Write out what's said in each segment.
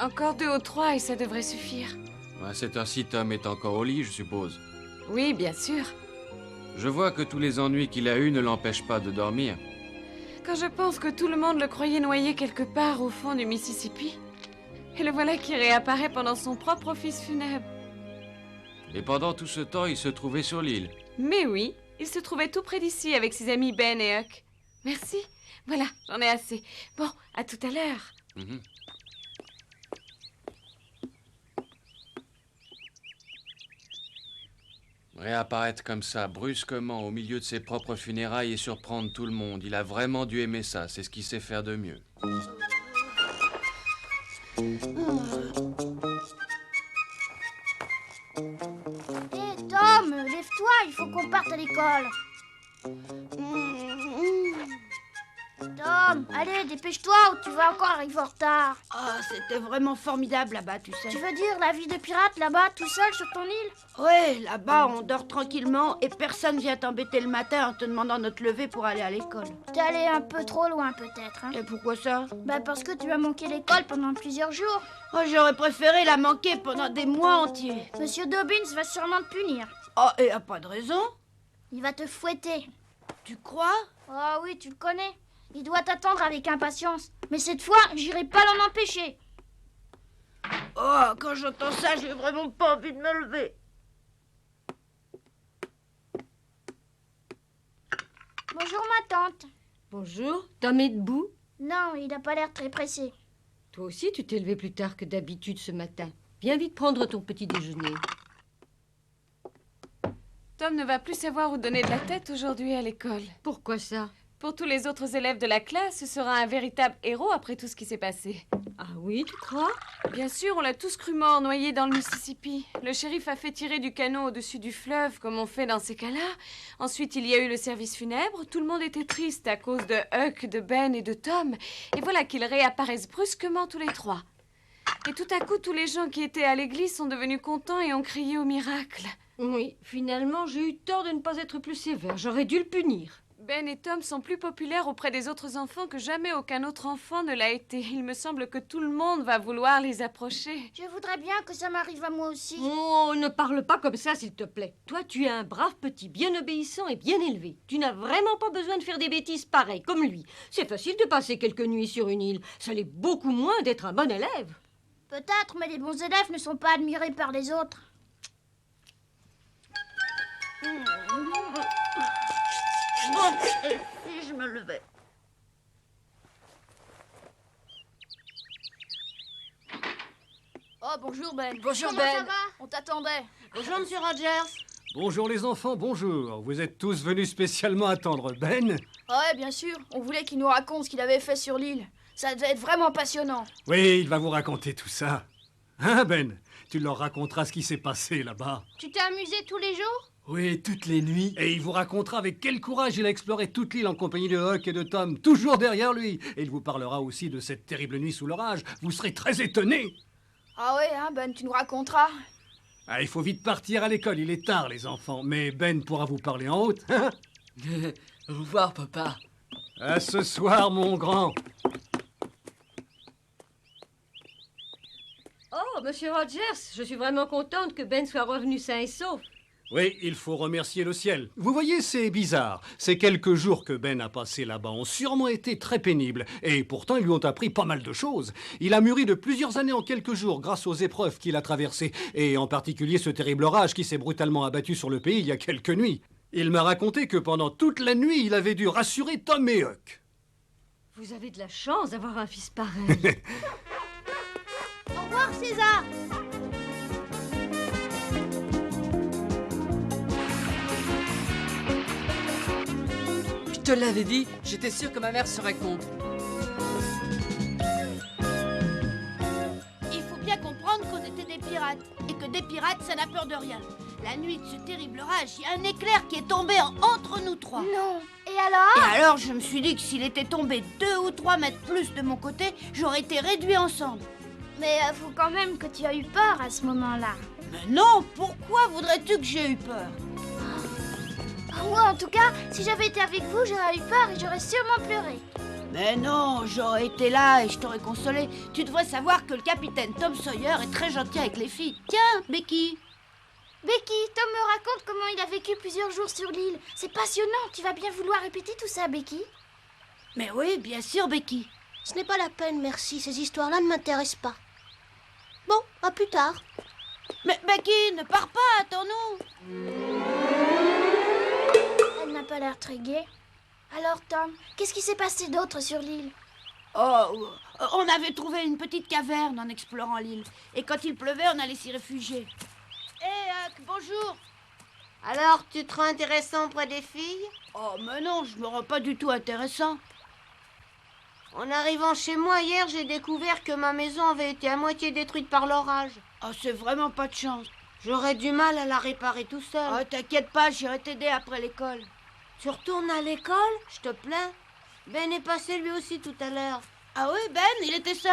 Encore 2 ou 3 et ça devrait suffire. À cette heure-ci, Tom est encore au lit, je suppose. Oui, bien sûr. Je vois que tous les ennuis qu'il a eus ne l'empêchent pas de dormir. Quand je pense que tout le monde le croyait noyé quelque part au fond du Mississippi, et le voilà qui réapparaît pendant son propre office funèbre. Et pendant tout ce temps, il se trouvait sur l'île. Mais oui, il se trouvait tout près d'ici avec ses amis Ben et Huck. Merci. Voilà, j'en ai assez. Bon, à tout à l'heure. Mhm. Réapparaître comme ça, brusquement, au milieu de ses propres funérailles et surprendre tout le monde. Il a vraiment dû aimer ça, c'est ce qu'il sait faire de mieux. Hé, Tom, lève-toi, il faut qu'on parte à l'école. Tom, allez, dépêche-toi ou tu vas encore arriver en retard. Ah, c'était vraiment formidable là-bas, tu sais. Tu veux dire la vie de pirate là-bas, tout seul sur ton île? Ouais, là-bas, on dort tranquillement et personne vient t'embêter le matin en te demandant de te lever pour aller à l'école. T'es allé un peu trop loin peut-être, hein? Et pourquoi ça? Bah parce que tu as manqué l'école pendant plusieurs jours. Oh, j'aurais préféré la manquer pendant des mois entiers. Monsieur Dobbins va sûrement te punir. Oh, et a pas de raison. Il va te fouetter. Tu crois? Oh oui, tu le connais. Il doit t'attendre avec impatience. Mais cette fois, j'irai pas l'en empêcher. Oh, quand j'entends ça, j'ai vraiment pas envie de me lever. Bonjour ma tante. Bonjour, Tom est debout? Non, il a pas l'air très pressé. Toi aussi, tu t'es levé plus tard que d'habitude ce matin. Viens vite prendre ton petit déjeuner. Tom ne va plus savoir où donner de la tête aujourd'hui à l'école. Pourquoi ça? Pour tous les autres élèves de la classe, ce sera un véritable héros après tout ce qui s'est passé. Ah oui, tu crois? Bien sûr, on l'a tous cru mort, noyé dans le Mississippi. Le shérif a fait tirer du canot au-dessus du fleuve, comme on fait dans ces cas-là. Ensuite, il y a eu le service funèbre. Tout le monde était triste à cause de Huck, de Ben et de Tom. Et voilà qu'ils réapparaissent brusquement tous les trois. Et tout à coup, tous les gens qui étaient à l'église sont devenus contents et ont crié au miracle. Oui, finalement, j'ai eu tort de ne pas être plus sévère. J'aurais dû le punir. Ben et Tom sont plus populaires auprès des autres enfants que jamais aucun autre enfant ne l'a été. Il me semble que tout le monde va vouloir les approcher. Je voudrais bien que ça m'arrive à moi aussi. Oh, ne parle pas comme ça, s'il te plaît. Toi, tu es un brave petit, bien obéissant et bien élevé. Tu n'as vraiment pas besoin de faire des bêtises pareilles, comme lui. C'est facile de passer quelques nuits sur une île. Ça l'est beaucoup moins d'être un bon élève. Peut-être, mais les bons élèves ne sont pas admirés par les autres. Bon, et si je me levais? Oh, bonjour Ben. Bonjour Ben. Ça va? On t'attendait. Bonjour, Monsieur Rogers. Bonjour les enfants, bonjour. Vous êtes tous venus spécialement attendre Ben? Ouais, bien sûr. On voulait qu'il nous raconte ce qu'il avait fait sur l'île. Ça devait être vraiment passionnant. Oui, il va vous raconter tout ça. Hein, Ben? Tu leur raconteras ce qui s'est passé là-bas. Tu t'es amusé tous les jours? Oui, toutes les nuits. Et il vous racontera avec quel courage il a exploré toute l'île en compagnie de Huck et de Tom, toujours derrière lui. Et il vous parlera aussi de cette terrible nuit sous l'orage. Vous serez très étonnés. Ah ouais, hein, Ben, tu nous raconteras. Ah, il faut vite partir à l'école, il est tard les enfants. Mais Ben pourra vous parler en haute. Hein? Au revoir, papa. À ce soir, mon grand. Oh, Monsieur Rogers, je suis vraiment contente que Ben soit revenu sain et sauf. Oui, il faut remercier le ciel. Vous voyez, c'est bizarre. Ces quelques jours que Ben a passés là-bas ont sûrement été très pénibles. Et pourtant, ils lui ont appris pas mal de choses. Il a mûri de plusieurs années en quelques jours grâce aux épreuves qu'il a traversées. Et en particulier ce terrible orage qui s'est brutalement abattu sur le pays il y a quelques nuits. Il m'a raconté que pendant toute la nuit, il avait dû rassurer Tom et Huck. Vous avez de la chance d'avoir un fils pareil. Au revoir César. Je te l'avais dit, j'étais sûr que ma mère serait contre. Il faut bien comprendre qu'on était des pirates. Et que des pirates, ça n'a peur de rien. La nuit de ce terrible orage, il y a un éclair qui est tombé entre nous trois. Non. Et alors? Et alors, je me suis dit que s'il était tombé 2 ou 3 mètres plus de mon côté, j'aurais été réduit en cendres. Mais faut quand même que tu as eu peur à ce moment-là. Mais non, pourquoi voudrais-tu que j'ai eu peur? Moi, en tout cas, si j'avais été avec vous, j'aurais eu peur et j'aurais sûrement pleuré. Mais non, j'aurais été là et je t'aurais consolé. Tu devrais savoir que le capitaine Tom Sawyer est très gentil avec les filles. Tiens, Becky. Becky, Tom me raconte comment il a vécu plusieurs jours sur l'île. C'est passionnant. Tu vas bien vouloir répéter tout ça, Becky? Mais oui, bien sûr, Becky. Ce n'est pas la peine, merci. Ces histoires-là ne m'intéressent pas. Bon, à plus tard. Mais Becky, ne pars pas, attends-nous. Elle n'a pas l'air très gaie. Alors, Tom, qu'est-ce qui s'est passé d'autre sur l'île? Oh, on avait trouvé une petite caverne en explorant l'île. Et quand il pleuvait, on allait s'y réfugier. Hé, Huck, bonjour. Alors, tu te rends intéressant auprès des filles? Oh, mais non, je me rends pas du tout intéressant. En arrivant chez moi hier, j'ai découvert que ma maison avait été à moitié détruite par l'orage. Oh, c'est vraiment pas de chance. J'aurais du mal à la réparer tout seul. Oh, t'inquiète pas, j'irai t'aider après l'école. Tu retournes à l'école, je te plains? Ben est passé lui aussi tout à l'heure. Ah oui, Ben, il était seul?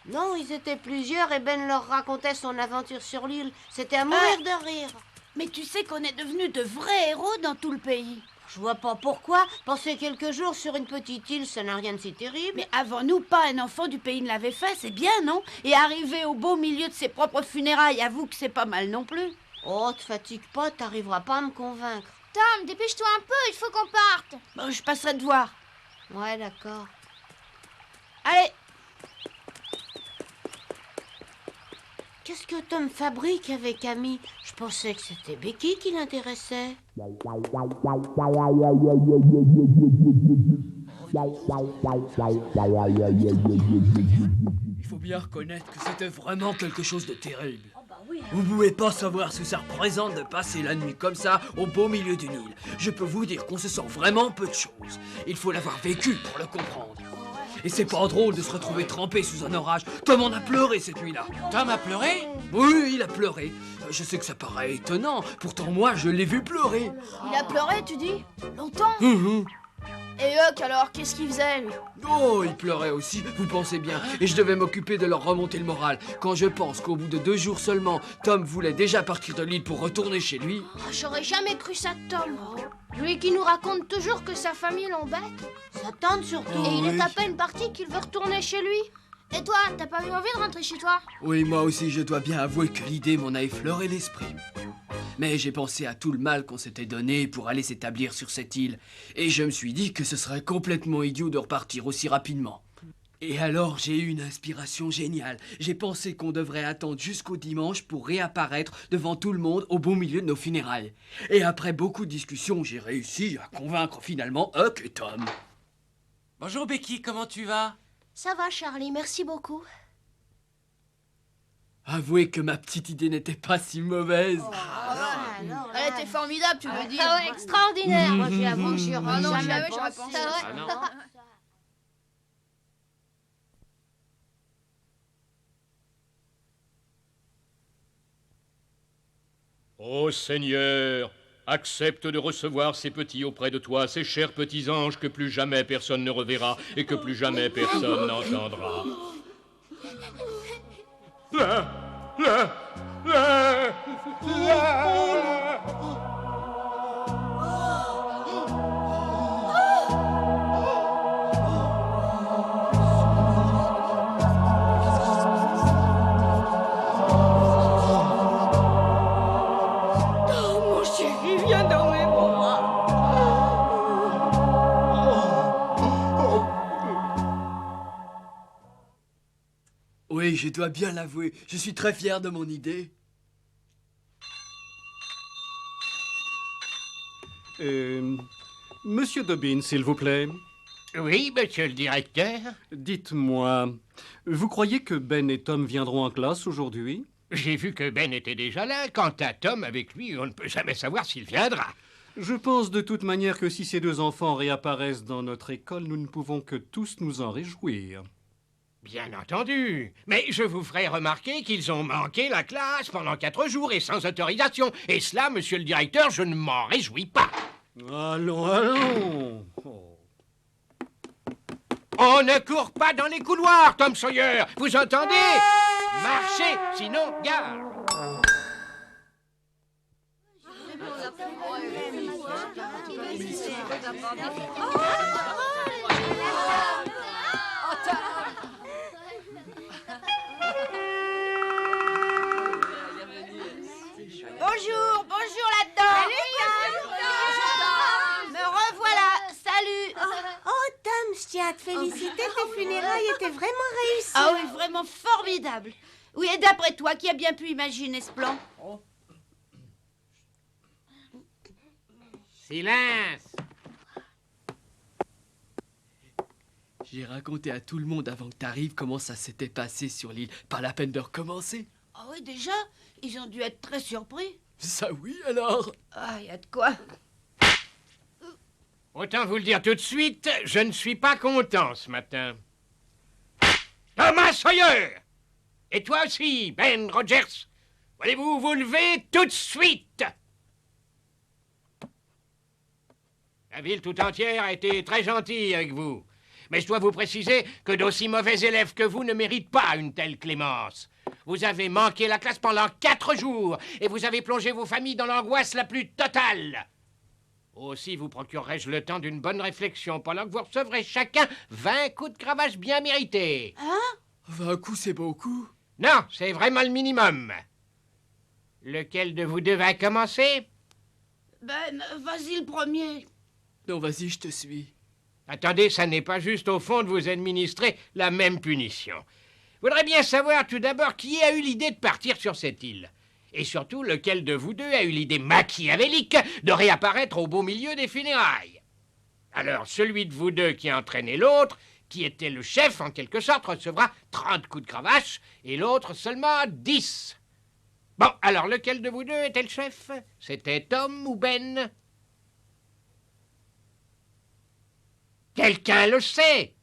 Non, ils étaient plusieurs et Ben leur racontait son aventure sur l'île. C'était à mourir de rire. Mais tu sais qu'on est devenus de vrais héros dans tout le pays. Je vois pas pourquoi. Passer quelques jours sur une petite île, ça n'a rien de si terrible. Mais avant nous, pas un enfant du pays ne l'avait fait, c'est bien, non? Et arriver au beau milieu de ses propres funérailles, avoue que c'est pas mal non plus. Oh, te fatigue pas, t'arriveras pas à me convaincre. Tom, dépêche-toi un peu, il faut qu'on parte. Bon, je passerai te voir. Ouais, d'accord. Allez. Qu'est-ce que Tom fabrique avec Amy? Je pensais que c'était Becky qui l'intéressait. Il faut bien reconnaître que c'était vraiment quelque chose de terrible. Vous pouvez pas savoir ce que ça représente de passer la nuit comme ça au beau milieu d'une île. Je peux vous dire qu'on se sent vraiment peu de choses. Il faut l'avoir vécu pour le comprendre. Et c'est pas drôle de se retrouver trempé sous un orage. Tom en a pleuré cette nuit-là. Tom a pleuré? Oui, il a pleuré. Je sais que ça paraît étonnant, pourtant moi je l'ai vu pleurer. Il a pleuré, tu dis? Longtemps? Et Huck, alors, qu'est-ce qu'il faisait, lui? Oh, il pleurait aussi, vous pensez bien. Et je devais m'occuper de leur remonter le moral. Quand je pense qu'au bout de 2 jours seulement, Tom voulait déjà partir de l'île pour retourner chez lui. Oh, j'aurais jamais cru ça de Tom. Lui qui nous raconte toujours que sa famille l'embête. Ça tente surtout. Oh, et il oui. est à peine parti qu'il veut retourner chez lui. Et toi, t'as pas eu envie de rentrer chez toi? Oui, moi aussi je dois bien avouer que l'idée m'en a effleuré l'esprit. Mais j'ai pensé à tout le mal qu'on s'était donné pour aller s'établir sur cette île. Et je me suis dit que ce serait complètement idiot de repartir aussi rapidement. Et alors j'ai eu une inspiration géniale. J'ai pensé qu'on devrait attendre jusqu'au dimanche pour réapparaître devant tout le monde au beau milieu de nos funérailles. Et après beaucoup de discussions, j'ai réussi à convaincre finalement Huck et Tom. Bonjour Becky, comment tu vas? Ça va, Charlie, merci beaucoup. Avouez que ma petite idée n'était pas si mauvaise. Elle était formidable, tu veux dire? Ah ouais, extraordinaire. Moi, j'avoue que j'y aurais Ah non, jamais jamais pensé. j'aurais pensé. Ah non. Ô Seigneur, accepte de recevoir ces petits auprès de toi, ces chers petits anges que plus jamais personne ne reverra et que plus jamais personne n'entendra. Mon chéri, viens dans mes bras. Oui, je dois bien l'avouer, je suis très fier de mon idée. Monsieur Dobbin, s'il vous plaît. Oui, monsieur le directeur. Dites-moi, vous croyez que Ben et Tom viendront en classe aujourd'hui? J'ai vu que Ben était déjà là. Quant à Tom, avec lui, on ne peut jamais savoir s'il viendra. Je pense de toute manière que si ces 2 enfants réapparaissent dans notre école, nous ne pouvons que tous nous en réjouir. Bien entendu. Mais je vous ferai remarquer qu'ils ont manqué la classe pendant 4 jours et sans autorisation. Et cela, monsieur le directeur, je ne m'en réjouis pas. Allons, allons. Oh. On ne court pas dans les couloirs, Tom Sawyer. Vous entendez? Marchez, sinon gare. à te féliciter, tes funérailles étaient vraiment réussies. Ah oui, vraiment formidable. Oui, et d'après toi, qui a bien pu imaginer ce plan? Silence! J'ai raconté à tout le monde avant que t'arrives comment ça s'était passé sur l'île. Pas la peine de recommencer. Ah oui, déjà? Ils ont dû être très surpris. Ça oui, alors? Ah, y a de quoi. Autant vous le dire tout de suite, je ne suis pas content ce matin. Thomas Sawyer! Et toi aussi, Ben Rogers! Voulez-vous vous lever tout de suite? La ville tout entière a été très gentille avec vous. Mais je dois vous préciser que d'aussi mauvais élèves que vous ne méritent pas une telle clémence. Vous avez manqué la classe pendant 4 jours et vous avez plongé vos familles dans l'angoisse la plus totale. Aussi vous procurerai-je le temps d'une bonne réflexion pendant que vous recevrez chacun 20 coups de cravache bien mérités. Hein? 20 coups, c'est beaucoup. Non, c'est vraiment le minimum. Lequel de vous deux va commencer? Ben, vas-y le premier. Non, vas-y, je te suis. Attendez, ça n'est pas juste au fond de vous administrer la même punition. Je voudrais bien savoir tout d'abord qui a eu l'idée de partir sur cette île. Et surtout, lequel de vous deux a eu l'idée machiavélique de réapparaître au beau milieu des funérailles. Alors, celui de vous deux qui a entraîné l'autre, qui était le chef en quelque sorte, recevra 30 coups de cravache, et l'autre seulement 10. Bon, alors lequel de vous deux était le chef? C'était Tom ou Ben? Quelqu'un le sait?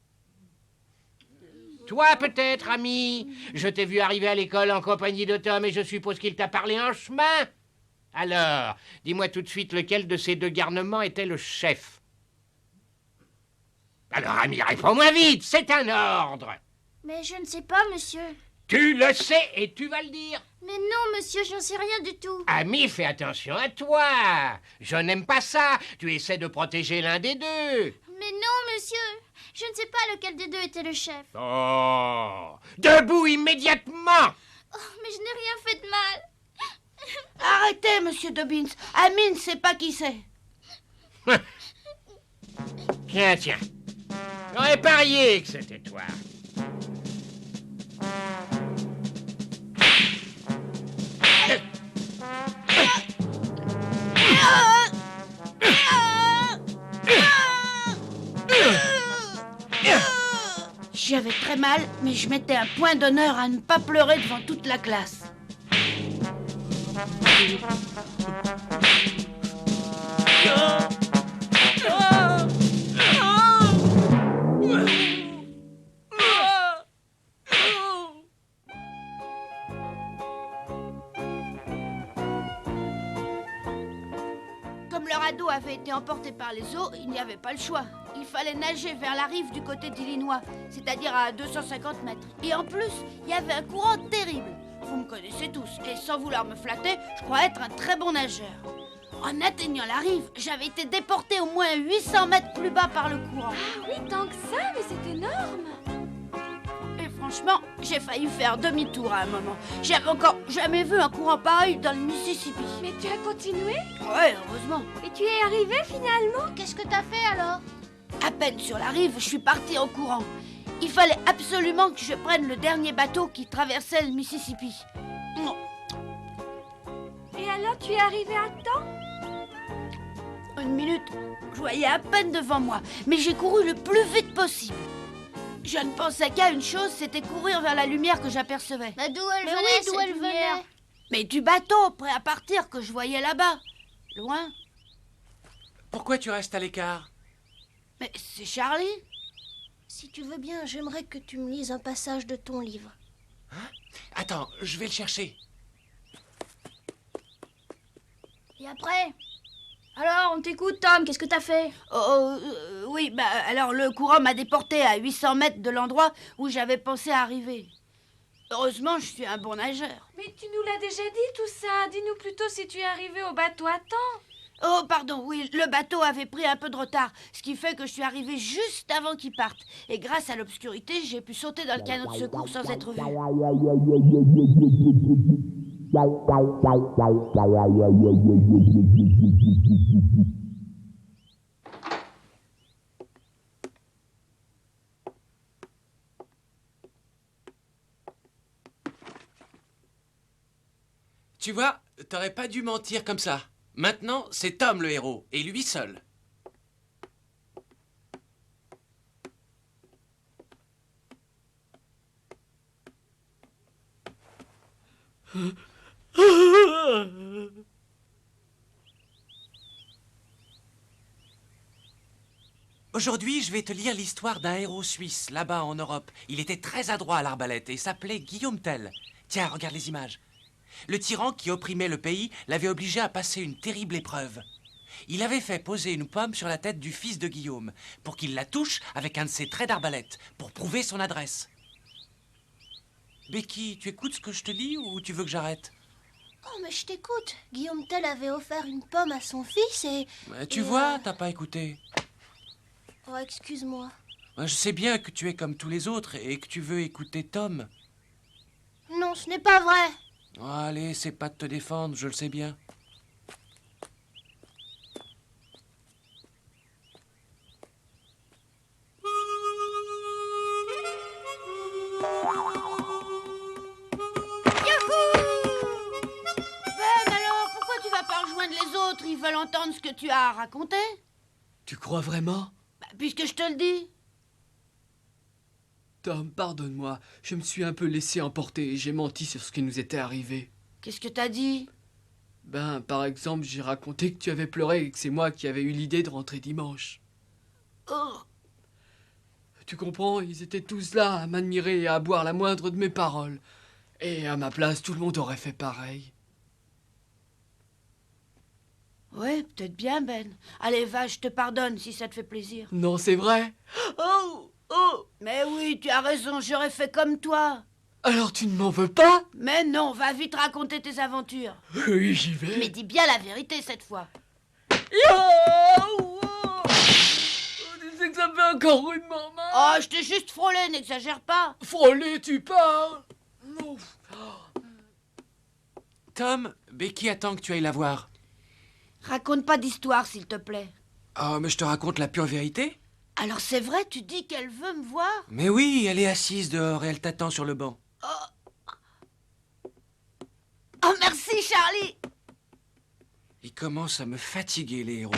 Toi, peut-être, ami. Je t'ai vu arriver à l'école en compagnie de Tom et je suppose qu'il t'a parlé en chemin. Alors, dis-moi tout de suite lequel de ces deux garnements était le chef. Alors, ami, réponds-moi vite, c'est un ordre. Mais je ne sais pas, monsieur. Tu le sais et tu vas le dire. Mais non, monsieur, je n'en sais rien du tout. Ami, fais attention à toi. Je n'aime pas ça. Tu essaies de protéger l'un des deux. Mais non, monsieur. Je ne sais pas lequel des deux était le chef. Oh, debout immédiatement. Oh, mais je n'ai rien fait de mal. Arrêtez, monsieur Dobbins. Amine ne sait pas qui c'est. Tiens, tiens. J'aurais parié que c'était toi. J'avais très mal, mais je mettais un point d'honneur à ne pas pleurer devant toute la classe. Comme le radeau avait été emporté par les eaux, il n'y avait pas le choix. Il fallait nager vers la rive du côté d'Illinois, c'est-à-dire à 250 mètres. Et en plus, il y avait un courant terrible. Vous me connaissez tous, et sans vouloir me flatter, je crois être un très bon nageur. En atteignant la rive, j'avais été déporté au moins 800 mètres plus bas par le courant. Ah oui, tant que ça, mais c'est énorme. Et franchement, j'ai failli faire demi-tour à un moment. J'avais encore jamais vu un courant pareil dans le Mississippi. Mais tu as continué? Ouais, heureusement. Et tu es arrivé finalement? Qu'est-ce que t'as fait alors? À peine sur la rive, je suis parti en courant. Il fallait absolument que je prenne le dernier bateau qui traversait le Mississippi. Non. Et alors, tu es arrivé à temps? Une minute, je voyais à peine devant moi, mais j'ai couru le plus vite possible. Je ne pensais qu'à une chose, c'était courir vers la lumière que j'apercevais. Mais d'où elle Mais venait, oui, d'où cette elle lumière. venait? Mais du bateau, prêt à partir, que je voyais là-bas. Loin. Pourquoi tu restes à l'écart? Mais c'est Charlie. Si tu veux bien, j'aimerais que tu me lises un passage de ton livre. Attends, je vais le chercher. Et après? Alors, on t'écoute, Tom, qu'est-ce que t'as fait? Oui, bah alors le courant m'a déporté à 800 mètres de l'endroit où j'avais pensé arriver. Heureusement, je suis un bon nageur. Mais tu nous l'as déjà dit tout ça. Dis-nous plutôt si tu es arrivé au bateau à temps. Oh, pardon, oui, le bateau avait pris un peu de retard, ce qui fait que je suis arrivée juste avant qu'il parte. Et grâce à l'obscurité, j'ai pu sauter dans le canot de secours sans être vue. Tu vois, t'aurais pas dû mentir comme ça. Maintenant, c'est Tom le héros, et lui seul. Aujourd'hui, je vais te lire l'histoire d'un héros suisse, là-bas en Europe. Il était très adroit à l'arbalète et s'appelait Guillaume Tell. Tiens, regarde les images. Le tyran qui opprimait le pays l'avait obligé à passer une terrible épreuve. Il avait fait poser une pomme sur la tête du fils de Guillaume pour qu'il la touche avec un de ses traits d'arbalète, pour prouver son adresse. Becky, tu écoutes ce que je te lis ou tu veux que j'arrête? Oh, mais je t'écoute. Guillaume Tell avait offert une pomme à son fils et... Tu vois, t'as pas écouté. Oh, excuse-moi. Je sais bien que tu es comme tous les autres et que tu veux écouter Tom. Non, ce n'est pas vrai. Oh, allez, c'est pas de te défendre, je le sais bien. Les autres, ils veulent entendre ce que tu as à raconter. Tu crois vraiment? Puisque je te le dis. Tom, pardonne-moi. Je me suis un peu laissé emporter et j'ai menti sur ce qui nous était arrivé. Qu'est-ce que t'as dit? Par exemple, j'ai raconté que tu avais pleuré et que c'est moi qui avais eu l'idée de rentrer dimanche. Oh. Tu comprends? Ils étaient tous là à m'admirer et à boire la moindre de mes paroles. Et à ma place, tout le monde aurait fait pareil. Ouais, peut-être bien, Ben. Allez, va, je te pardonne si ça te fait plaisir. Non, c'est vrai? Oh! Oh! Mais oui, tu as raison, j'aurais fait comme toi. Alors tu ne m'en veux pas? Mais non, va vite raconter tes aventures. Oui, j'y vais. Mais dis bien la vérité cette fois. Oh! Tu sais que ça me fait encore rudement mal. Oh, je t'ai juste frôlé, n'exagère pas. Frôlé, tu parles? Non. Tom, Becky attend que tu ailles la voir. Raconte pas d'histoire, s'il te plaît. Oh, mais je te raconte la pure vérité. Alors c'est vrai, tu dis qu'elle veut me voir? Mais oui, elle est assise dehors et elle t'attend sur le banc. Oh, merci, Charlie. Ils commencent à me fatiguer, les héros.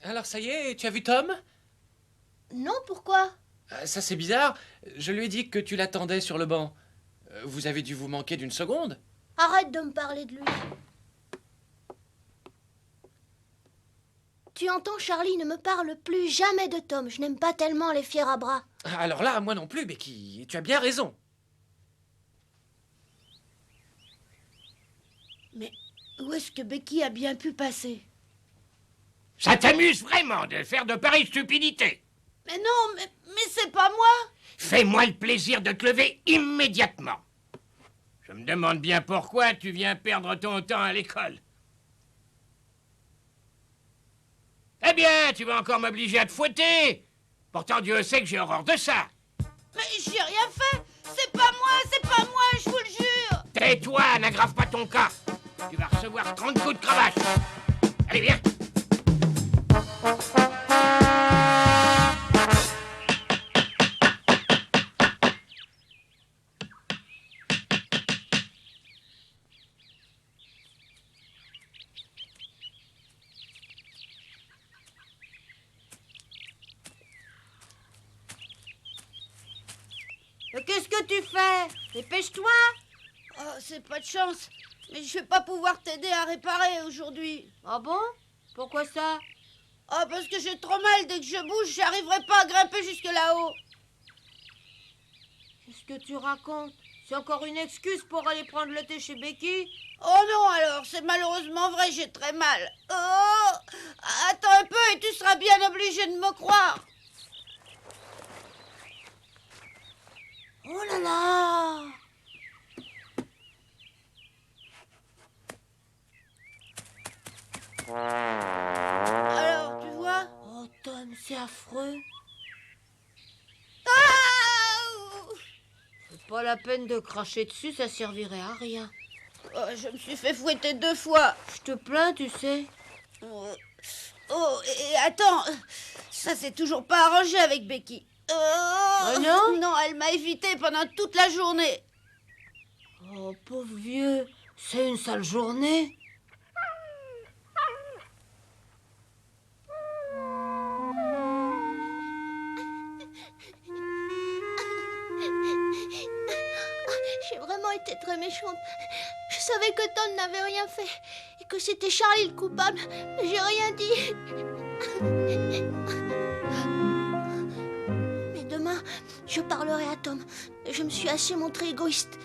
Alors ça y est, tu as vu Tom? Non, pourquoi? Ça c'est bizarre. Je lui ai dit que tu l'attendais sur le banc. Vous avez dû vous manquer d'une seconde. Arrête de me parler de lui. Tu entends, Charlie, ne me parle plus jamais de Tom. Je n'aime pas tellement les fiers à bras. Alors là, moi non plus, Becky. Tu as bien raison. Mais où est-ce que Becky a bien pu passer? Ça t'amuse vraiment de faire de pareilles stupidités? Mais non, mais c'est pas moi. Fais-moi le plaisir de te lever immédiatement. Je me demande bien pourquoi tu viens perdre ton temps à l'école. Eh bien, tu vas encore m'obliger à te fouetter. Pourtant, Dieu sait que j'ai horreur de ça. Mais j'ai rien fait. C'est pas moi, je vous le jure. Tais-toi, n'aggrave pas ton cas. Tu vas recevoir 30 coups de cravache. Allez, viens. Qu'est-ce que tu fais? Dépêche-toi! Oh, c'est pas de chance. Mais je vais pas pouvoir t'aider à réparer aujourd'hui. Ah bon? Pourquoi ça? Oh, parce que j'ai trop mal. Dès que je bouge, j'arriverai pas à grimper jusque là-haut. Qu'est-ce que tu racontes? C'est encore une excuse pour aller prendre le thé chez Becky? Oh non, alors, c'est malheureusement vrai, j'ai très mal. Oh, attends un peu et tu seras bien obligé de me croire. Oh là là! Alors, tu vois? Oh, Tom, c'est affreux. Ah! C'est pas la peine de cracher dessus, ça servirait à rien. Oh, je me suis fait fouetter 2 fois. Je te plains, tu sais. Oh, et attends, ça s'est toujours pas arrangé avec Becky. Non? Non, elle m'a évité pendant toute la journée. Oh, pauvre vieux, c'est une sale journée. J'ai vraiment été très méchante. Je savais que Tom n'avait rien fait et que c'était Charlie le coupable, mais j'ai rien dit. Mais demain, je parlerai à Tom. Je me suis assez montrée égoïste.